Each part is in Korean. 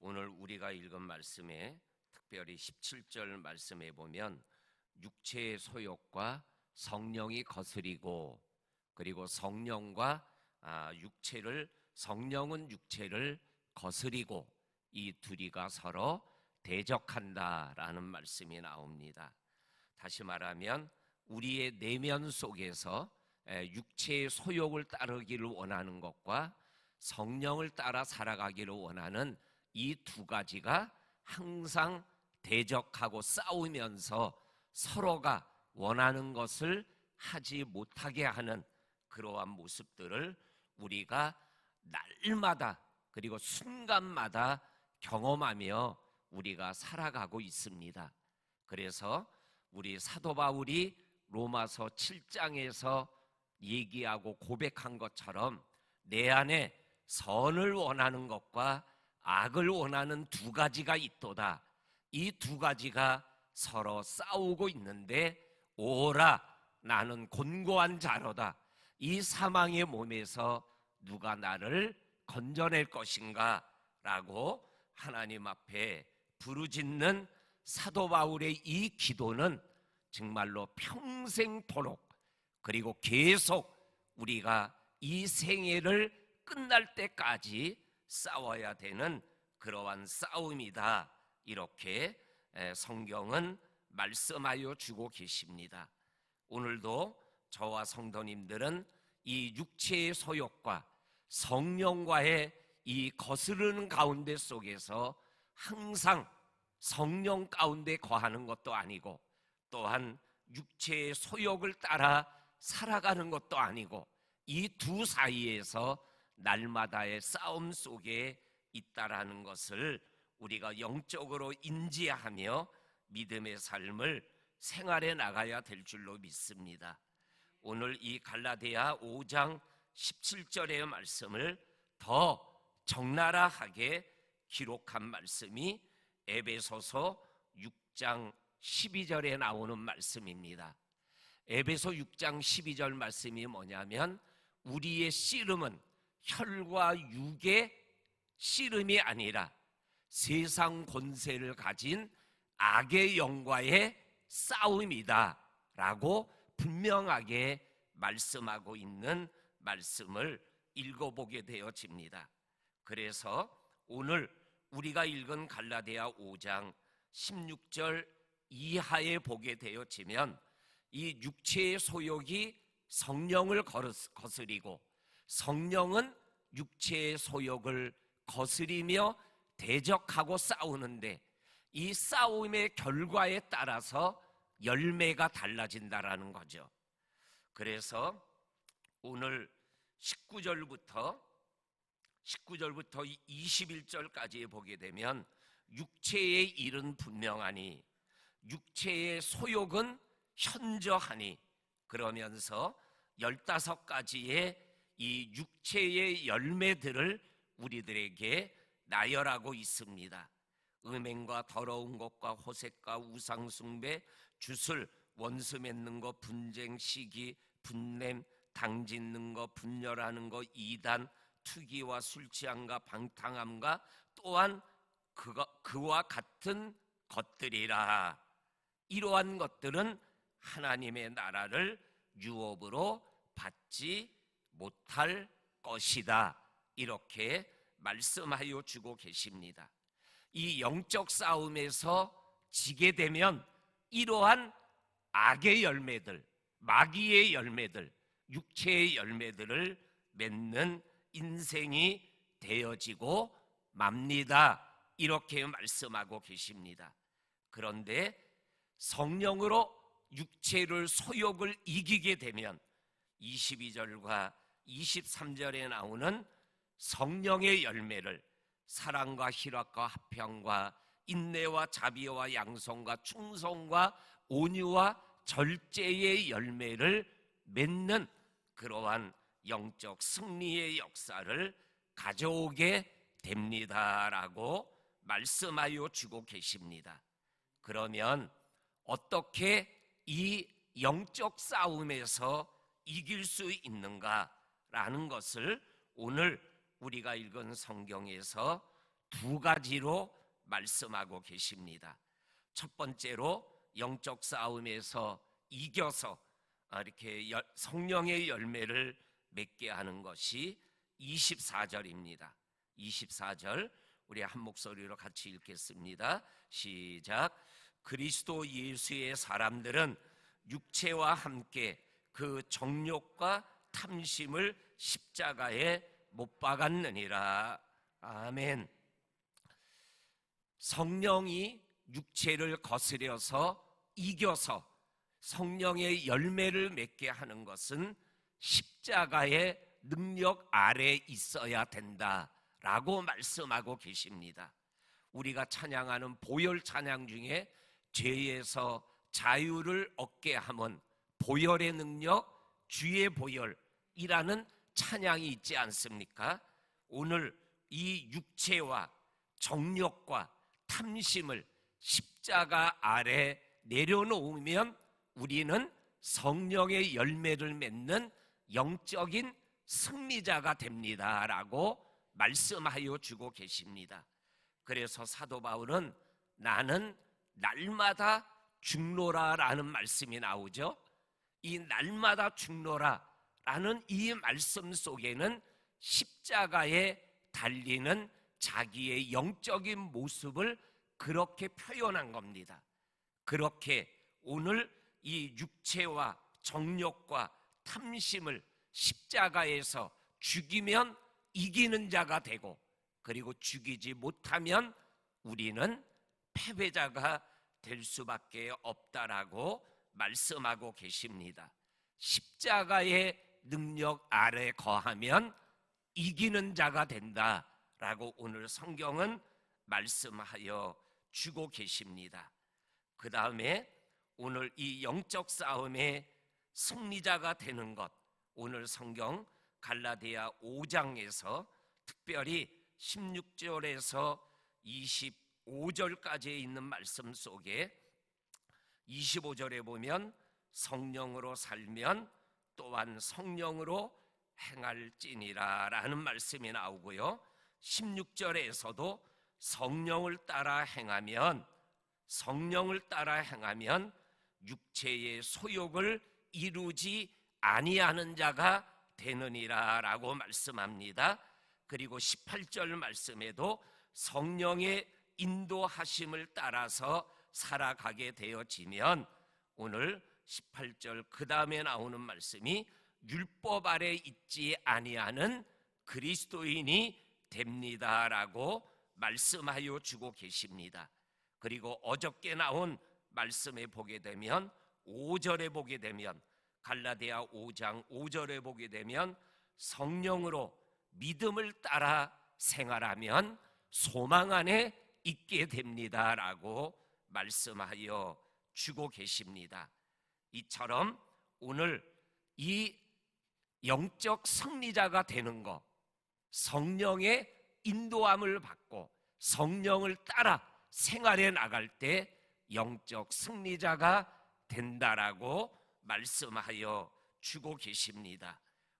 오늘 우리가 읽은 말씀에 특별히 17절 말씀에 보면 육체의 소욕과 성령이 거스리고, 그리고 성령은 육체를 거스리고, 이 둘이가 서로 대적한다라는 말씀이 나옵니다. 다시 말하면 우리의 내면 속에서 육체의 소욕을 따르기를 원하는 것과 성령을 따라 살아가기를 원하는 이 두 가지가 항상 대적하고 싸우면서 서로가 원하는 것을 하지 못하게 하는 그러한 모습들을 우리가 날마다 그리고 순간마다 경험하며 우리가 살아가고 있습니다. 그래서 우리 사도 바울이 로마서 7장에서 얘기하고 고백한 것처럼 내 안에 선을 원하는 것과 악을 원하는 두 가지가 있도다. 이 두 가지가 서로 싸우고 있는데 오라 나는 곤고한 자로다. 이 사망의 몸에서 누가 나를 건져낼 것인가 라고 하나님 앞에 부르짖는 사도 바울의 이 기도는 정말로 평생토록, 그리고 계속 우리가 이 생애를 끝날 때까지 싸워야 되는 그러한 싸움이다, 이렇게 성경은 말씀하여 주고 계십니다. 오늘도 저와 성도님들은 이 육체의 소욕과 성령과의 이 거스르는 가운데 속에서 항상 성령 가운데 거하는 것도 아니고, 또한 육체의 소욕을 따라 살아가는 것도 아니고, 이 두 사이에서 날마다의 싸움 속에 있다라는 것을 우리가 영적으로 인지하며 믿음의 삶을 생활해 나가야 될 줄로 믿습니다. 오늘 이 갈라디아 5장 17절의 말씀을 더 적나라하게 기록한 말씀이 에베소서 6장 12절에 나오는 말씀입니다. 에베소 6장 12절 말씀이 뭐냐면, 우리의 씨름은 혈과 육의 씨름이 아니라 세상 권세를 가진 악의 영과의 싸움이다 라고 분명하게 말씀하고 있는 말씀을 읽어보게 되어집니다. 그래서 오늘 우리가 읽은 갈라디아 5장 16절 이하에 보게 되어지면, 이 육체의 소욕이 성령을 거스리고 성령은 육체의 소욕을 거스리며 대적하고 싸우는데, 이 싸움의 결과에 따라서 열매가 달라진다라는 거죠. 그래서 오늘 19절부터 21절까지 보게 되면, 육체의 일은 분명하니 육체의 소욕은 현저하니, 그러면서 15가지의 이 육체의 열매들을 우리들에게 나열하고 있습니다. 음행과 더러운 것과 호색과 우상숭배, 주술, 원수 맺는 것, 분쟁, 시기, 분냄, 당짓는 것, 분열하는 것, 이단, 투기와 술 취함과 방탕함과 또한 그와 같은 것들이라. 이러한 것들은 하나님의 나라를 유업으로 받지 못할 것이다, 이렇게 말씀하여 주고 계십니다. 이 영적 싸움에서 지게 되면 이러한 악의 열매들, 마귀의 열매들, 육체의 열매들을 맺는 인생이 되어지고 맙니다, 이렇게 말씀하고 계십니다. 그런데 성령으로 육체를 소욕을 이기게 되면 22절과 23절에 나오는 성령의 열매를, 사랑과 희락과 화평과 인내와 자비와 양성과 충성과 온유와 절제의 열매를 맺는 그러한 영적 승리의 역사를 가져오게 됩니다라고 말씀하여 주고 계십니다. 그러면 어떻게 이 영적 싸움에서 이길 수 있는가라는 것을 오늘 우리가 읽은 성경에서 두 가지로 말씀하고 계십니다. 첫 번째로 영적 싸움에서 이겨서 이렇게 성령의 열매를 맺게 하는 것이 24절입니다. 24절 우리 한 목소리로 같이 읽겠습니다. 시작. 그리스도 예수의 사람들은 육체와 함께 그 정욕과 탐심을 십자가에 못 박았느니라. 아멘. 성령이 육체를 거스려서 이겨서 성령의 열매를 맺게 하는 것은 십자가의 능력 아래 있어야 된다라고 말씀하고 계십니다. 우리가 찬양하는 보혈 찬양 중에 죄에서 자유를 얻게 함은 보혈의 능력, 주의 보혈이라는 찬양이 있지 않습니까? 오늘 이 육체와 정욕과 탐심을 십자가 아래 내려놓으면 우리는 성령의 열매를 맺는 영적인 승리자가 됩니다라고 말씀하여 주고 계십니다. 그래서 사도 바울은 나는 날마다 죽노라라는 말씀이 나오죠. 이 날마다 죽노라라는 이 말씀 속에는 십자가에 달리는 자기의 영적인 모습을 그렇게 표현한 겁니다. 그렇게 오늘 이 육체와 정욕과 탐심을 십자가에서 죽이면 이기는 자가 되고, 그리고 죽이지 못하면 우리는 패배자가 될 수밖에 없다라고 말씀하고 계십니다. 십자가의 능력 아래 거하면 이기는 자가 된다라고 오늘 성경은 말씀하여 주고 계십니다. 그 다음에 오늘 이 영적 싸움의 승리자가 되는 것, 오늘 성경 갈라디아 5장에서 특별히 16절에서 25절까지에 있는 말씀 속에 25절에 보면 성령으로 살면 또한 성령으로 행할지니라 라는 말씀이 나오고요, 16절에서도 성령을 따라 행하면 육체의 소욕을 이루지 아니하는 자가 되느니라 라고 말씀합니다. 그리고 18절 말씀에도 성령의 인도하심을 따라서 살아가게 되어지면 오늘 18절 그 다음에 나오는 말씀이 율법 아래 있지 아니하는 그리스도인이 됩니다라고 말씀하여 주고 계십니다. 그리고 어저께 나온 말씀에 보게 되면 5절에 보게 되면 갈라디아 5장 5절에 보게 되면 성령으로 믿음을 따라 생활하면 소망 안에 있게 됩니다라고 말씀하여 주고 계십니다. 이처럼 오늘 이 영적 승리자가 되는 것, 성령의 인도함을 받고 성령을 따라 생활해 나갈 때 영적 승리자가 된다라고 말씀하여 주고 계십니다.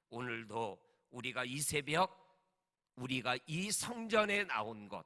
오늘도 우리가 이 새벽 우리가 이 성전에 나온 것,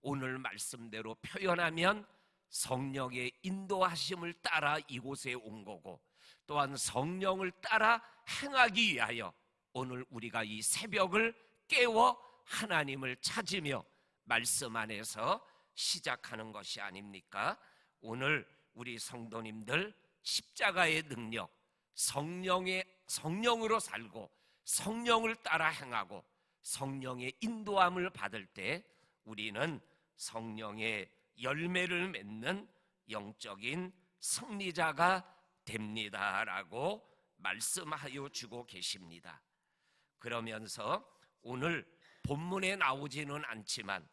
오늘 말씀대로 표현하면 성령의 인도하심을 따라 이곳에 온 거고, 또한 성령을 따라 행하기 위하여 오늘 우리가 이 새벽을 깨워 하나님을 찾으며 말씀 안에서 시작하는 것이 아닙니까? 오늘 우리 성도님들 십자가의 능력, 성령으로 살고 성령을 따라 행하고 성령의 인도함을 받을 때 우리는 성령의 열매를 맺는 영적인 승리자가 됩니다라고 말씀하여 주고 계십니다. 그러면서 오늘 본문에 나오지는 않지만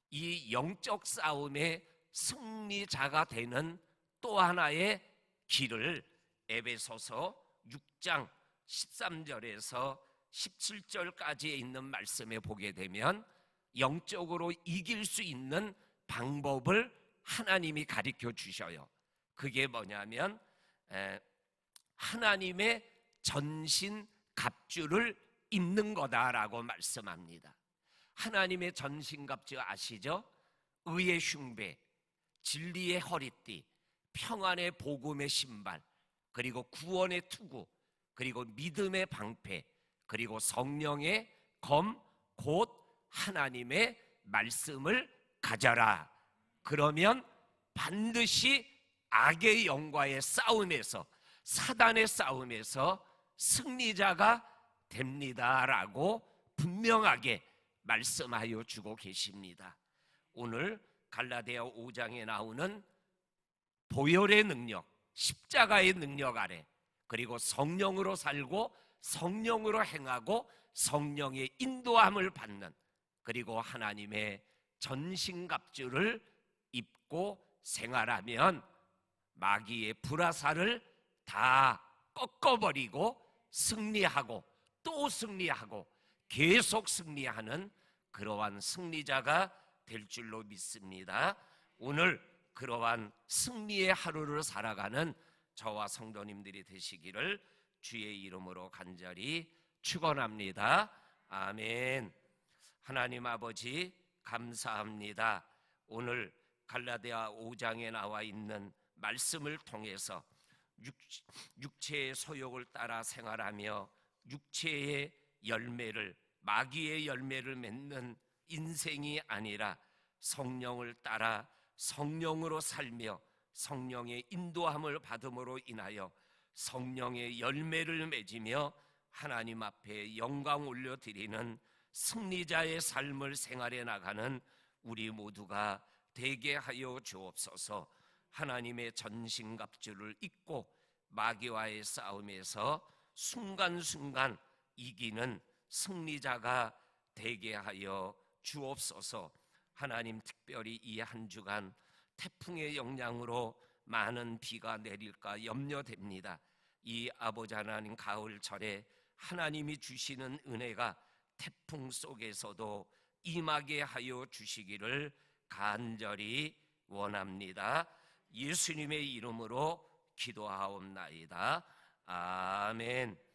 이 영적 싸움의 승리자가 되는 또 하나의 길을 에베소서 6장 13절에서 17절까지에 있는 말씀에 보게 되면 영적으로 이길 수 있는 방법을 하나님이 가르쳐 주셔요. 그게 뭐냐면 하나님의 전신 갑주를 입는 거다라고 말씀합니다. 하나님의 전신갑주 아시죠? 의의 흉배, 진리의 허리띠, 평안의 복음의 신발, 그리고 구원의 투구, 그리고 믿음의 방패, 그리고 성령의 검, 곧 하나님의 말씀을 가져라. 그러면 반드시 악의 영과의 싸움에서, 사단의 싸움에서 승리자가 됩니다라고 분명하게 말씀하여 주고 계십니다. 오늘 갈라디아 5장에 나오는 보혈의 능력, 십자가의 능력 아래, 그리고 성령으로 살고 성령으로 행하고 성령의 인도함을 받는, 그리고 하나님의 전신갑주를 입고 생활하면 마귀의 불화살을 다 꺾어버리고 승리하고 또 승리하고 계속 승리하는 그러한 승리자가 될 줄로 믿습니다. 오늘 그러한 승리의 하루를 살아가는 저와 성도님들이 되시기를 주의 이름으로 간절히 축원합니다. 아멘. 하나님 아버지 감사합니다. 오늘 갈라디아 5장에 나와 있는 말씀을 통해서 육체의 소욕을 따라 생활하며 육체의 열매를, 마귀의 열매를 맺는 인생이 아니라 성령을 따라 성령으로 살며 성령의 인도함을 받음으로 인하여 성령의 열매를 맺으며 하나님 앞에 영광 올려드리는 승리자의 삶을 생활해 나가는 우리 모두가 되게 하여 주옵소서. 하나님의 전신갑주를 입고 마귀와의 싸움에서 순간순간 이기는 승리자가 되게 하여 주옵소서. 하나님, 특별히 이 한 주간 태풍의 영향으로 많은 비가 내릴까 염려됩니다. 이 아버지 하나님, 가을철에 하나님이 주시는 은혜가 태풍 속에서도 임하게 하여 주시기를 간절히 원합니다. 예수님의 이름으로 기도하옵나이다. 아멘.